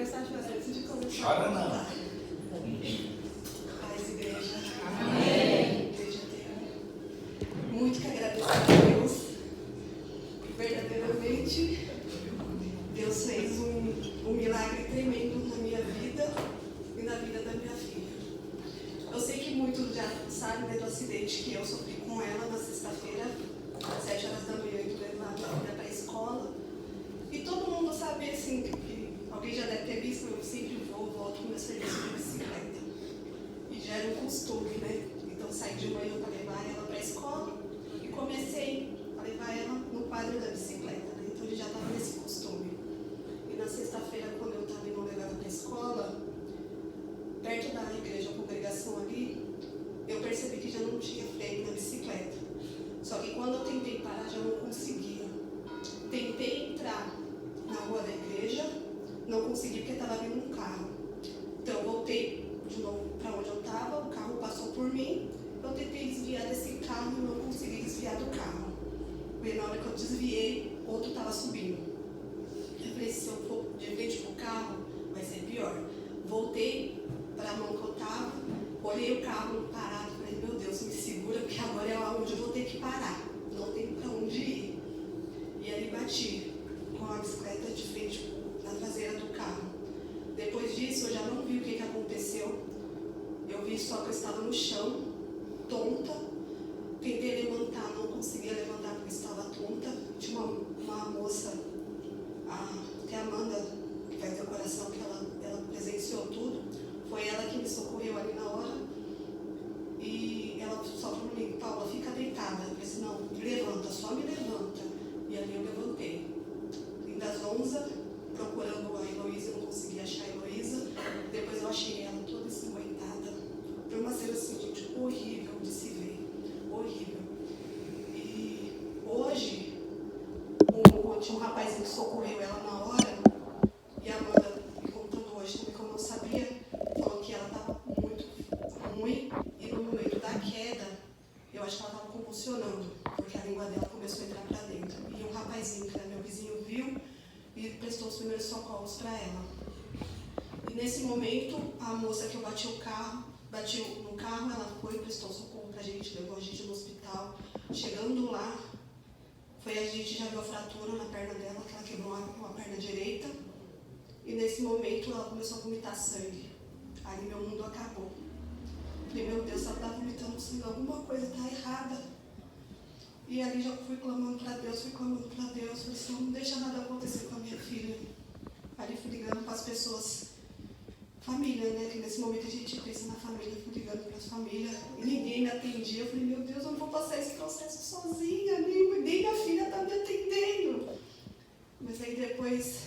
começar a chorar antes de começar. Chora não. Paz, igreja. Amém. Igreja tem muito que agradecer a Deus. Verdadeiramente, Deus fez um milagre tremendo na minha vida e na vida da minha filha. Eu sei que muitos já sabem do acidente que eu sofri com ela na sexta-feira, às 7 horas da manhã, eu levar minha filha para a escola. E todo mundo sabe, assim, que alguém já deve ter visto, eu sempre volto com meu serviço de bicicleta. E já era um costume, né? Então saí de manhã para levar ela para a escola e comecei a levar ela no quadro da bicicleta, né? Então ele já estava nesse costume. E na sexta-feira, quando eu estava indo levar ela para a escola, perto da igreja, a congregação ali, eu percebi que já não tinha freio na bicicleta. Só que quando eu tentei parar, já não conseguia. Tentei entrar na rua da igreja, não consegui porque estava vindo um carro. Então eu voltei de novo para onde eu estava, o carro passou por mim, eu tentei desviar desse carro e não consegui desviar do carro. E na hora que eu desviei, outro estava subindo. Eu falei, se eu for de frente para o carro, vai ser pior. Voltei para a mão que eu estava, olhei o carro parado, falei, meu Deus, me segura, porque agora é onde eu vou ter que parar, não tem para onde ir. E ali bati com a bicicleta de frente na traseira do carro. Depois disso, eu já não vi o que aconteceu. Eu vi só que eu estava no chão, tonta. Tentei levantar, não conseguia levantar porque estava tonta. Tinha uma moça, até a Amanda, que faz decoração, que ela presenciou tudo. Foi ela que me socorreu ali na hora. E ela só falou para mim, Paula, fica deitada. Eu falei assim, não, levanta, só me levanta. E ali eu levantei. Vim das 11, procurando a Heloísa, eu não consegui achar a Heloísa. Depois eu achei ela toda ensanguentada. Foi uma cena assim, gente, horrível de se ver. Horrível. E hoje, tinha um rapazinho que socorreu ela na hora. E a Amanda me contando hoje também, como eu não sabia, falou que ela estava muito ruim. E no momento da queda, eu acho que ela estava convulsionando, porque a língua dela começou a entrar para dentro. E um rapazinho, que era meu vizinho, viu e prestou os primeiros socorros para ela. E nesse momento, a moça que eu bati no carro, ela foi e prestou socorro para a gente, levou a gente no hospital. Chegando lá, a gente já viu a fratura na perna dela, que ela quebrou a perna direita. E nesse momento, ela começou a vomitar sangue. Aí meu mundo acabou. Falei, meu Deus, ela está vomitando sangue, alguma coisa está errada. E ali já fui clamando para Deus. Falei assim, não deixa nada acontecer com a minha filha. Ali fui ligando para as pessoas, família, né? Que nesse momento a gente pensa na família, fui ligando para as famílias. E ninguém me atendia. Eu falei, meu Deus, eu não vou passar esse processo sozinha, nem minha filha está me atendendo. Mas aí depois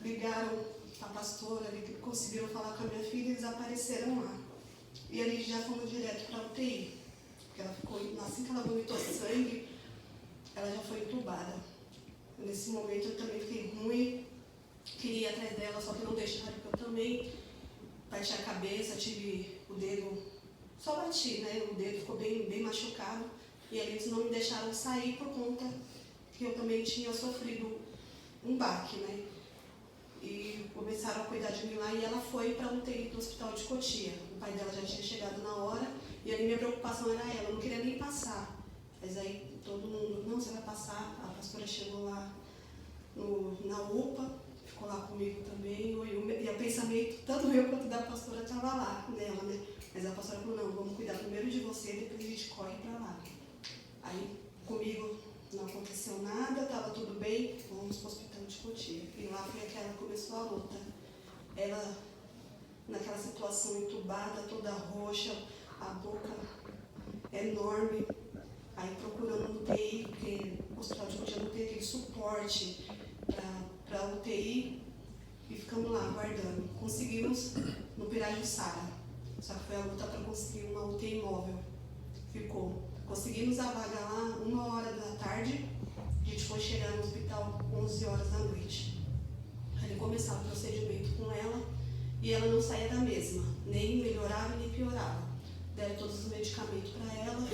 ligaram a pastora, ali, que conseguiram falar com a minha filha e eles apareceram lá. E ali já fomos direto para a UTI. Porque ela ficou, assim que ela vomitou sangue, ela já foi entubada. Nesse momento eu também fiquei ruim, queria ir atrás dela, só que não deixaram, porque eu também bati a cabeça, tive o dedo, só bati, né? O dedo ficou bem machucado. E aí eles não me deixaram sair por conta que eu também tinha sofrido um baque, né? E começaram a cuidar de mim lá e ela foi para a UTI do hospital de Cotia. O pai dela já tinha chegado na hora e aí minha preocupação era ela, eu não queria nem passar. Mas aí todo mundo, não, você vai passar. A pastora chegou lá na UPA, ficou lá comigo também. E o pensamento, tanto eu quanto da pastora, estava lá nela, né? Mas a pastora falou, não, vamos cuidar primeiro de você, depois a gente corre para lá. Aí comigo não aconteceu nada, estava tudo bem, fomos para o hospital de Cotia. E lá foi que ela começou a luta. Ela, naquela situação entubada, toda roxa, a boca enorme, aí procurando UTI, porque o hospital de Cotia não tem aquele suporte para a UTI, e ficamos lá aguardando. Conseguimos no Pirajussara, só que foi a luta para conseguir uma UTI móvel. Conseguimos a vaga lá 1h da tarde, a gente foi chegar no hospital 11 horas da noite. Aí começava o procedimento com ela e ela não saía da mesma, nem melhorava nem piorava. Deram todos os medicamentos para ela,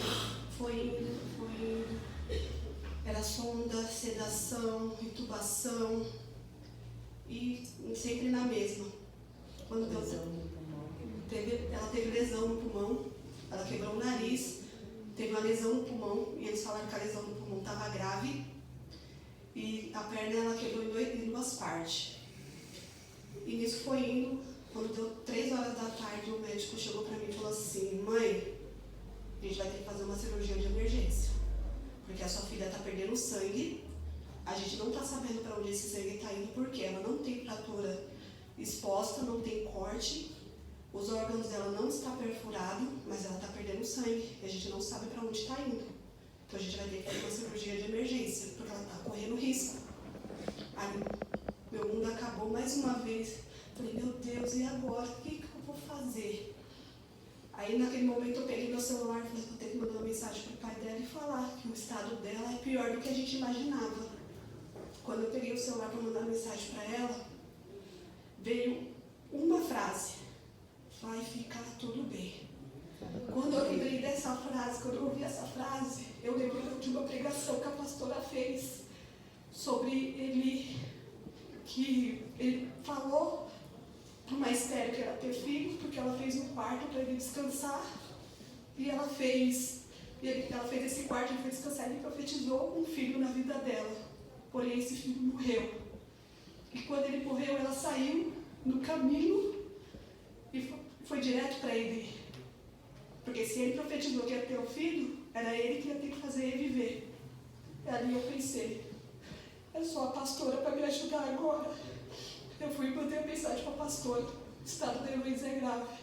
foi indo. Era sonda, sedação, intubação. e sempre na mesma. Quando ela teve lesão no pulmão, ela quebrou o nariz, teve uma lesão no pulmão, e eles falaram que a lesão no pulmão estava grave, e a perna ela quebrou em duas partes. E nisso foi indo, quando deu 3 horas da tarde, o médico chegou para mim e falou assim: mãe, a gente vai ter que fazer uma cirurgia de emergência, porque a sua filha está perdendo sangue, a gente não está sabendo para onde esse sangue está indo, porque ela não tem fratura exposta, não tem corte, os órgãos dela não estão perfurados, mas ela está perdendo sangue, e a gente não sabe para onde está indo. Então a gente vai ter que fazer uma cirurgia de emergência, porque ela está correndo risco. Aí meu mundo acabou mais uma vez. Falei, meu Deus, e agora? O que eu vou fazer? Aí naquele momento eu peguei meu celular e falei, vou ter que mandar uma mensagem para o pai dela e falar que o estado dela é pior do que a gente imaginava. Quando eu peguei o celular para mandar mensagem para ela, veio uma frase: vai ficar tudo bem. Quando eu lembrei dessa frase, quando eu ouvi essa frase, eu lembrei de uma pregação que a pastora fez sobre ele, que ele falou para uma estéril que era ter filho, porque ela fez um quarto para ele descansar, e ela fez esse quarto, ele foi descansar, e ele profetizou um filho na vida dela, porém esse filho morreu. E quando ele morreu, ela saiu no caminho e foi direto para ele. Porque se ele profetizou que ia ter um filho, era ele que ia ter que fazer ele viver. E ali eu pensei, é só a pastora para me ajudar agora. Eu fui e mandei a mensagem para a pastora: o estado da Heloísa é grave.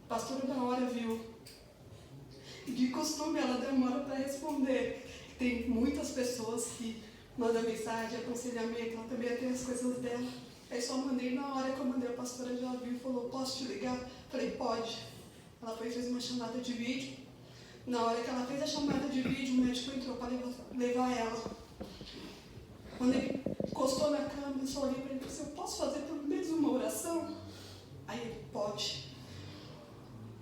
A pastora na hora viu. E de costume ela demora para responder. Tem muitas pessoas que mandam mensagem, aconselhamento, ela também tem as coisas dela. Aí só mandei, na hora que eu mandei, a pastora já viu e falou: posso te ligar? Falei, pode. Ela fez uma chamada de vídeo. Na hora que ela fez a chamada de vídeo, o médico entrou para levar ela. Quando ele encostou na cama, eu só olhei para ele e disse: eu posso fazer pelo menos uma oração? Aí ele: pode.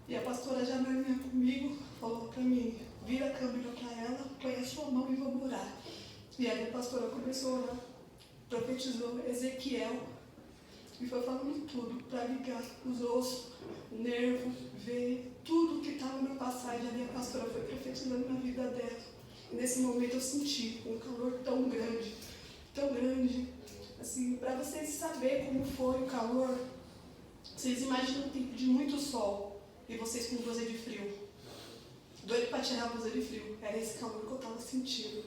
E a pastora já na linha comigo falou para mim: vira a câmera para ela, põe a sua mão e vamos orar. E aí a pastora começou a orar, profetizou Ezequiel, e foi falando tudo para ligar os ossos, nervo, veio, tudo que estava na passagem. Ali a pastora foi profetizando na vida dela. E nesse momento eu senti um calor tão grande, assim, para vocês saberem como foi o calor. Vocês imaginam um tempo de muito sol e vocês com blusa de frio, doido para tirar a blusa de frio. Era esse calor que eu estava sentindo.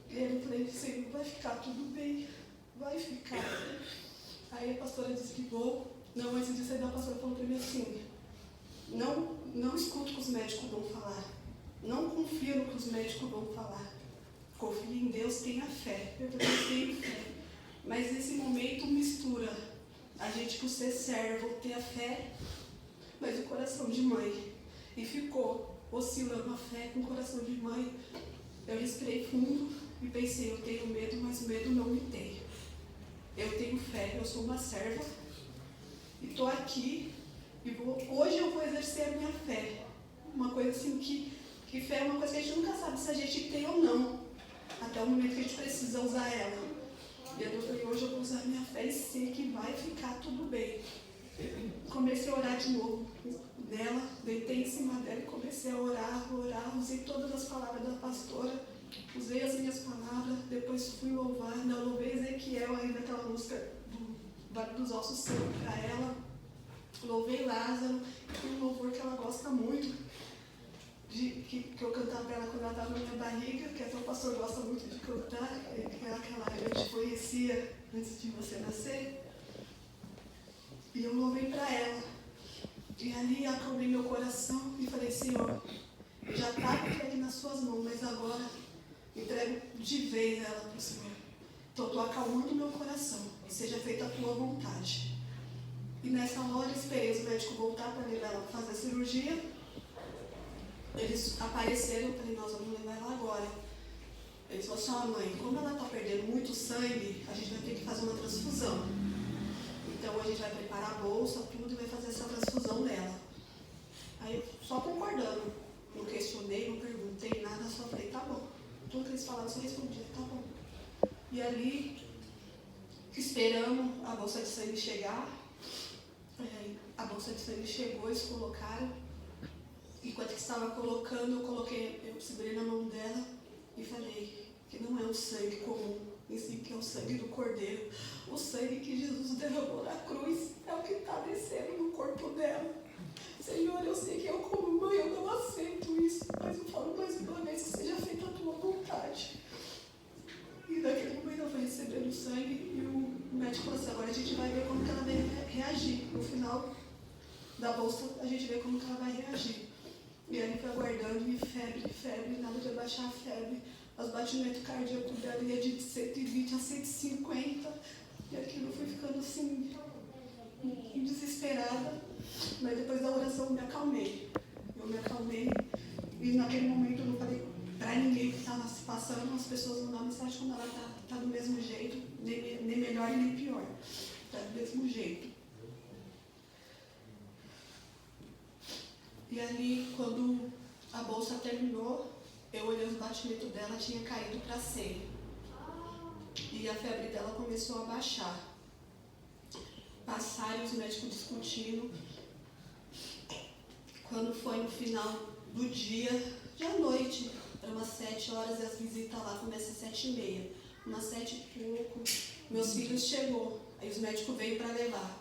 E aí eu falei: Senhor, vai ficar tudo bem, vai ficar. Aí a pastora desligou. Não, antes de sair da pastora falou para mim assim: não escute o que os médicos vão falar, não confia no que os médicos vão falar, confie em Deus, tenha fé. Eu também tenho fé, mas nesse momento mistura a gente, por ser servo, ter a fé, mas o coração de mãe, e ficou oscilando a fé com o coração de mãe. Eu respirei fundo e pensei: eu tenho medo, mas medo não me tem. Eu tenho fé, eu sou uma serva e estou aqui e hoje eu vou exercer a minha fé. Uma coisa assim que fé é uma coisa que a gente nunca sabe se a gente tem ou não, até o momento que a gente precisa usar ela. E eu falei: hoje eu vou usar a minha fé e sei que vai ficar tudo bem. Comecei a orar de novo nela, deitei em cima dela e comecei a orar, usei todas as palavras da pastora. Usei as minhas palavras, depois fui louvar. Não, louvei Ezequiel ainda, aquela música do Vale dos Ossos Secos para ela. Louvei Lázaro, um louvor que ela gosta muito, que eu cantava para ela quando ela estava na minha barriga, que até o pastor gosta muito de cantar, que é aquela que eu te conhecia antes de você nascer. E eu louvei para ela. E ali acalmei meu coração e falei: Senhor, eu já estava entregue nas suas mãos, mas agora entrego de vez ela para o Senhor. Então estou acalmando meu coração, e seja feita a tua vontade. E nessa hora esperei os médicos voltar para levar ela para fazer a cirurgia. Eles apareceram, eu falei: nós vamos levar ela agora. Eles falaram assim: mãe, como ela está perdendo muito sangue, a gente vai ter que fazer uma transfusão. Então a gente vai preparar a bolsa, tudo, e vai fazer essa transfusão dela. Aí eu só concordando, não questionei, não perguntei nada, só falei: tá bom. Tudo que eles falaram, eu só respondia: tá bom. E ali Esperamos a bolsa de sangue chegar. A bolsa de sangue chegou, eles colocaram. Enquanto que estava colocando, eu segurei na mão dela e falei que não é um sangue comum, em si que é o sangue do Cordeiro. O sangue que Jesus derramou na cruz é o que está descendo no corpo dela. Senhor, eu sei que eu como mãe, eu não aceito isso, mas eu falo mais uma vez que seja feita a tua vontade. E naquele momento ela foi recebendo o sangue e o médico falou assim, agora a gente vai ver como que ela vai reagir. No final da bolsa a gente vê como que ela vai reagir. E aí foi aguardando e febre, nada de abaixar a febre. Os batimentos cardíacos dela ia de 120 a 150. E aquilo foi ficando assim, desesperada. Mas depois da oração eu me acalmei. E naquele momento eu não falei para ninguém o que estava se passando. As pessoas mandaram mensagem quando ela está do mesmo jeito, nem melhor e nem pior. Está do mesmo jeito. E ali, quando a bolsa terminou, eu olhei os batimentos dela, tinha caído para 100. E a febre dela começou a baixar. Passaram os médicos discutindo. Quando foi no final do dia, à noite, era umas 7 horas, e as visitas lá começam às 7h30. Umas 7 e pouco, meus filhos chegou. Aí os médicos veio para levar.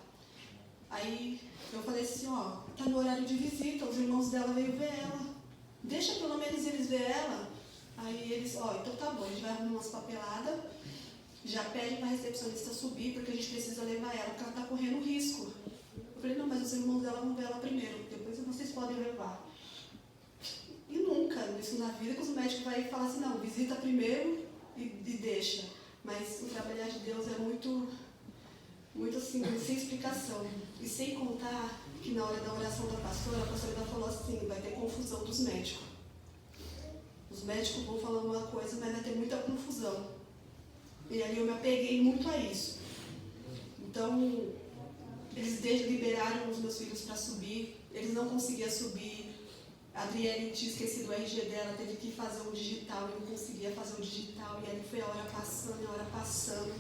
Aí eu falei assim, ó, tá no horário de visita, os irmãos dela veio ver ela. Deixa pelo menos eles ver ela. Aí eles, ó, então tá bom, a gente vai arrumar umas papeladas, já pede para a recepcionista subir, porque a gente precisa levar ela, porque ela tá correndo risco. Eu falei, não, mas os irmãos dela vão ver ela primeiro, depois vocês podem levar. E nunca, isso na vida, que os médicos vão falar assim, não, visita primeiro e deixa. Mas o trabalhar de Deus é muito assim, sem explicação. E sem contar que na hora da oração da pastora, a pastora falou assim, vai ter confusão dos médicos. Os médicos vão falar uma coisa, mas vai ter muita confusão. E ali eu me apeguei muito a isso. Então, eles liberaram os meus filhos para subir, eles não conseguiam subir. A Adriele tinha esquecido o RG dela, teve que fazer um digital, eu não conseguia fazer o digital, e ali foi a hora passando.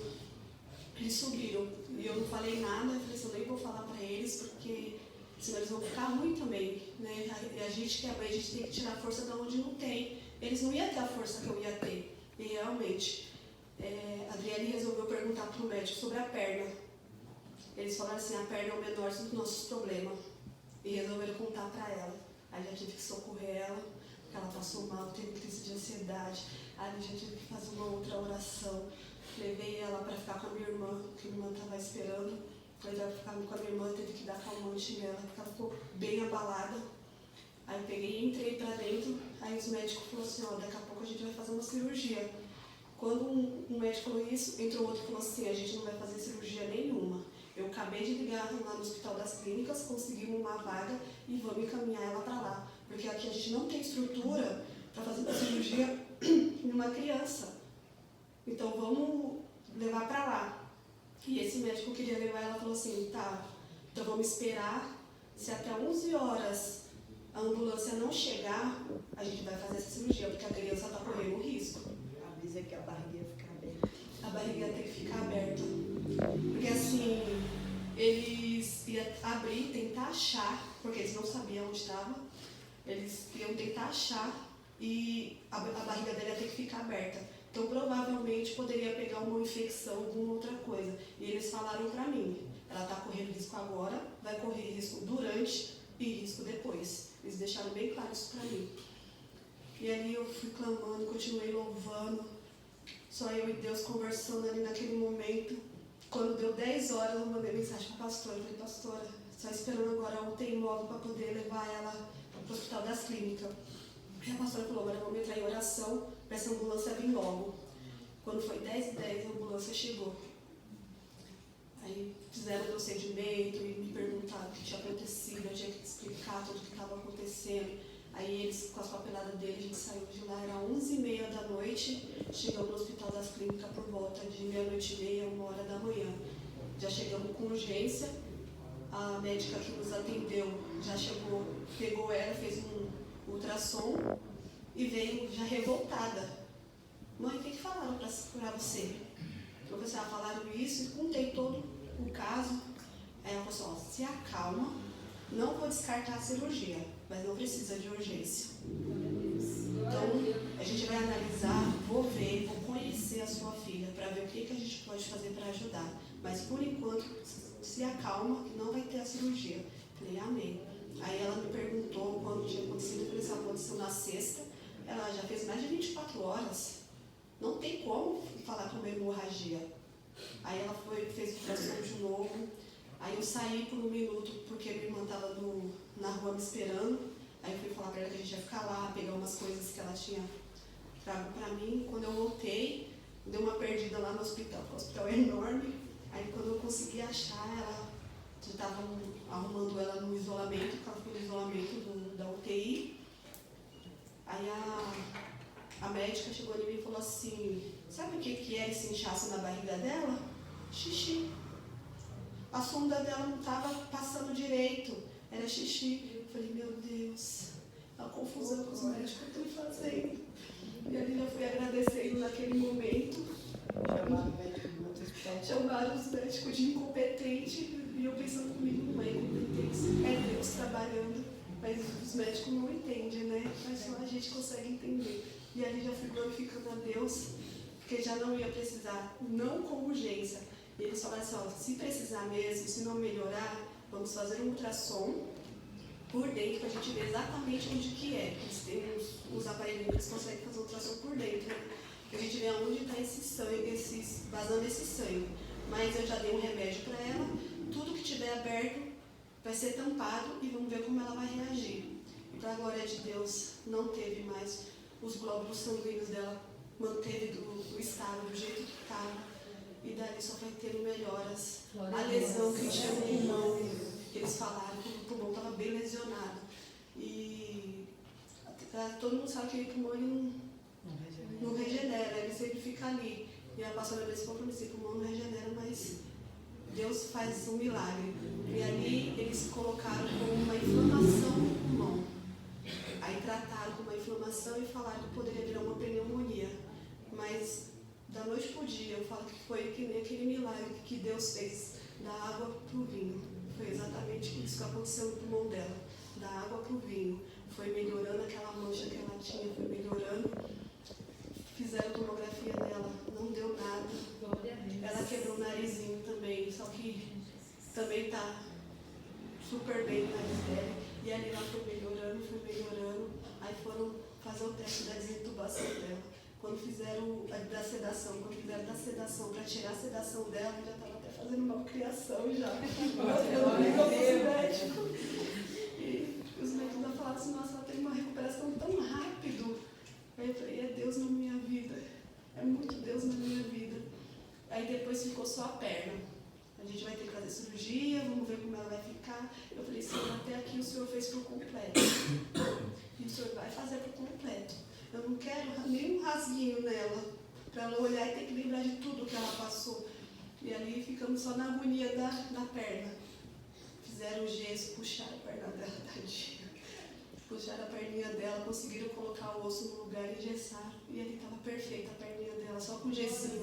Eles subiram, e eu não falei nada, eu falei assim, eu nem vou falar para eles, porque senão eles vão ficar ruim também, né? E a gente que é mãe, a gente tem que tirar a força de onde não tem. Eles não iam ter a força que eu ia ter. E realmente, a Adriele resolveu perguntar para o médico sobre a perna. Eles falaram assim, a perna é o menor dos nossos problemas. E resolveram contar para ela. Aí já tive que socorrer ela, porque ela passou mal, teve crise de ansiedade. Aí já tive que fazer uma outra oração. Levei ela para ficar com a minha irmã, que a minha irmã estava esperando. Aí ela ficava com a minha irmã, teve que dar calmante nela, porque ela ficou bem abalada. Aí eu peguei e entrei para dentro. Aí os médicos falaram assim, ó, daqui a pouco a gente vai fazer uma cirurgia. Quando um médico falou isso, entrou outro e falou assim, a gente não vai fazer cirurgia nenhuma. Eu acabei de ligar lá no Hospital das Clínicas, conseguimos uma vaga e vamos encaminhar ela para lá. Porque aqui a gente não tem estrutura para fazer uma cirurgia em uma criança. Então vamos levar para lá. E esse médico queria levar ela, falou assim, tá, então vamos esperar, se até 11 horas a ambulância não chegar, a gente vai fazer essa cirurgia, porque a criança está correndo risco. Avisa que a barriga ia ficar aberta. A barriga tem que ficar aberta. Porque assim, eles iam abrir, tentar achar, porque eles não sabiam onde estava, eles iam tentar achar e a barriga dela ia ter que ficar aberta. Então, provavelmente, poderia pegar uma infecção, alguma outra coisa. E eles falaram para mim, ela está correndo risco agora, vai correr risco durante e risco depois. Eles deixaram bem claro isso para mim. E ali eu fui clamando, continuei louvando, só eu e Deus conversando ali naquele momento. Quando deu 10 horas, eu mandei mensagem para a pastora. Eu falei, pastora, só esperando agora um imóvel para poder levar ela para o Hospital das Clínicas. E a pastora falou, agora vamos entrar em oração para essa ambulância vir logo. Quando foi 10h10, a ambulância chegou. Aí fizeram o procedimento e me perguntaram o que tinha acontecido, eu tinha que explicar tudo o que estava acontecendo. Aí eles, com as papeladas dele, a gente saiu de lá, era 11h30 da noite, chegamos no Hospital das Clínicas por volta de 00:30, 1h da manhã. Já chegamos com urgência, a médica que nos atendeu já chegou, pegou ela, fez um ultrassom e veio já revoltada. Mãe, o que falaram para curar você? Eu falei assim, falaram isso, e contei todo o caso. Aí ela falou assim, se acalma, não vou descartar a cirurgia, mas não precisa de urgência. Então, a gente vai analisar, vou ver, vou conhecer a sua filha, para ver o que a gente pode fazer para ajudar. Mas, por enquanto, se acalma, que não vai ter a cirurgia. Falei, amém. Aí ela me perguntou quando tinha acontecido, eu falei assim, aconteceu na sexta, ela já fez mais de 24 horas. Não tem como falar com uma hemorragia. Aí ela fez o ultrassom de novo. Aí eu saí por um minuto, porque minha irmã estava na rua me esperando. Aí eu fui falar para ela que a gente ia ficar lá, pegar umas coisas que ela tinha trago para mim. Quando eu voltei, deu uma perdida lá no hospital, porque o hospital é enorme. Aí quando eu consegui achar, ela já estavam arrumando ela no isolamento, porque ela ficou no isolamento da UTI. Aí a médica chegou ali e me falou assim, sabe o que é esse inchaço na barriga dela? Xixi. A sonda dela não estava passando direito, era xixi. Eu falei, meu Deus, a confusão que os médicos estão fazendo. E ali eu fui agradecendo naquele momento. Chamaram os médicos de incompetente, e eu pensando comigo, não é incompetência, é Deus trabalhando. Mas os médicos não entendem, né? Mas só a gente consegue entender. E ali já fui glorificando a Deus, porque já não ia precisar, não com urgência. E eles falaram assim, ó, se precisar mesmo, se não melhorar, vamos fazer um ultrassom por dentro, para a gente ver exatamente onde que é. Eles têm uns aparelhos que eles conseguem fazer ultrassom por dentro, né? Para a gente ver onde está esse sangue, vazando esse sangue. Mas eu já dei um remédio para ela, tudo que tiver aberto vai ser tampado e vamos ver como ela vai reagir. E para a glória de Deus, não teve mais, os glóbulos sanguíneos dela manteve o estado do jeito que estava. E dali só vai tendo melhoras. A lesão que tinha no pulmão, que eles falaram que o pulmão estava bem lesionado. E todo mundo sabe que o pulmão ele não regenera, ele sempre fica ali. E a pastora disse, falou para mim, o pulmão não regenera, mas Deus faz um milagre. E ali eles colocaram como uma inflamação no pulmão. Aí trataram com uma inflamação e falaram que poderia virar uma pneumonia. Mas da noite para o dia, eu falo que foi aquele milagre que Deus fez, da água para o vinho. Foi exatamente isso que aconteceu no pulmão dela, da água para o vinho. Foi melhorando aquela mancha que ela tinha, foi melhorando. Fizeram tomografia dela, não deu nada. Ela quebrou o narizinho também, só que também está super bem o nariz dela. E ali ela foi melhorando. Aí foram fazer o teste da desintubação dela. Quando fizeram da sedação para tirar a sedação dela, já estava até fazendo malcriação já. Eu liguei para os médicos. E os médicos falaram assim, nossa, ela tem uma recuperação tão rápido. Aí eu falei, é Deus na minha vida. É muito Deus na minha vida. Aí depois ficou só a perna. A gente vai ter que fazer cirurgia, vamos ver como ela vai ficar. Eu falei, Senhor, até aqui o Senhor fez por completo. E o Senhor vai fazer por completo. Eu não quero nenhum rasguinho nela, para ela olhar e ter que lembrar de tudo que ela passou. E ali ficamos só na agonia da perna. Fizeram o gesso, puxaram a perna dela, tadinha. Puxaram a perninha dela, conseguiram colocar o osso no lugar e engessaram. E ali estava perfeita a perninha dela, só com gessinho.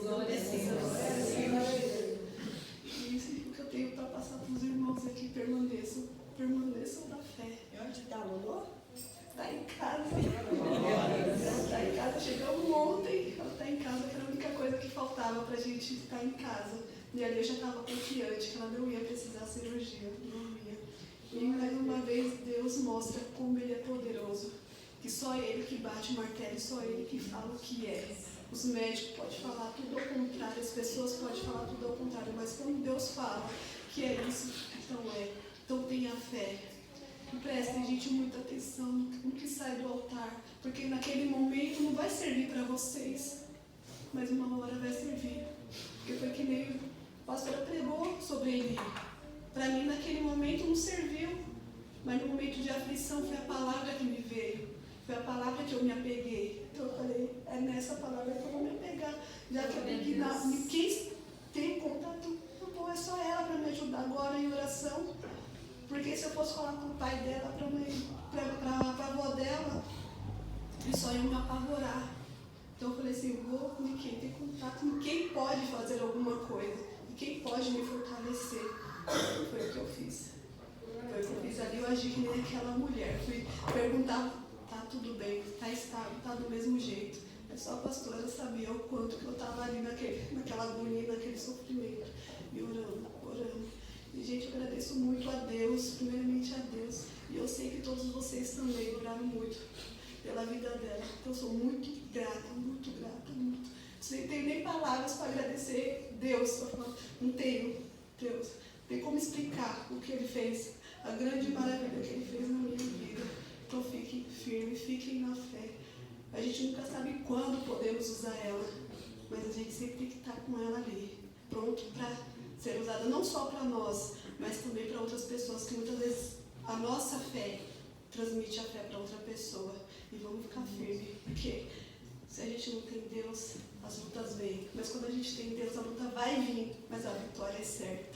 E o que eu tenho para passar para os irmãos aqui, permaneçam da fé. E onde está a Lulu? Está em casa. Está em casa, chegamos ontem. Ela está em casa, que era a única coisa que faltava para a gente estar em casa. E ali eu já estava confiante que ela não ia precisar cirurgia, não ia. E mais uma vez Deus mostra como Ele é poderoso. Que só Ele que bate o martelo, só Ele que fala o que é. Os médicos podem falar tudo ao contrário, as pessoas podem falar tudo ao contrário, mas quando Deus fala que é isso, então é. Então tenha fé. E prestem, gente, muita atenção no que sai do altar, porque naquele momento não vai servir para vocês, mas uma hora vai servir. Porque foi que nem a pastora pregou sobre ele. Para mim, naquele momento, não serviu, mas no momento de aflição foi a palavra que me veio, foi a palavra que eu me apeguei. Então eu falei, é nessa palavra que eu vou me apegar, já que eu peguei quem tem contato, então é só ela para me ajudar agora em oração. Porque se eu fosse falar com o pai dela, para a avó dela, eles só iam me apavorar. Então eu falei assim, eu vou com quem tem contato, com quem pode fazer alguma coisa, quem pode me fortalecer. Foi o que eu fiz. Foi o que eu fiz ali, eu agi que nem aquela mulher. Fui perguntar, tá tudo bem, tá estável, tá do mesmo jeito. Mas só a pastora sabia o quanto que eu estava ali naquela agonia, naquele sofrimento. E orando, orando. E, gente, eu agradeço muito a Deus, primeiramente a Deus. E eu sei que todos vocês também oraram muito pela vida dela. Então eu sou muito grata, muito grata, muito. Não tenho nem palavras para agradecer Deus. Não tenho, Deus. Não tem como explicar o que Ele fez, a grande maravilha que Ele fez na minha vida. Então fiquem firmes, fiquem na fé. A gente nunca sabe quando podemos usar ela, mas a gente sempre tem que estar com ela ali, pronto para ser usada, não só para nós, mas também para outras pessoas, que muitas vezes a nossa fé transmite a fé para outra pessoa. E vamos ficar firmes, porque se a gente não tem Deus, as lutas vêm. Mas quando a gente tem Deus, a luta vai vir, mas a vitória é certa.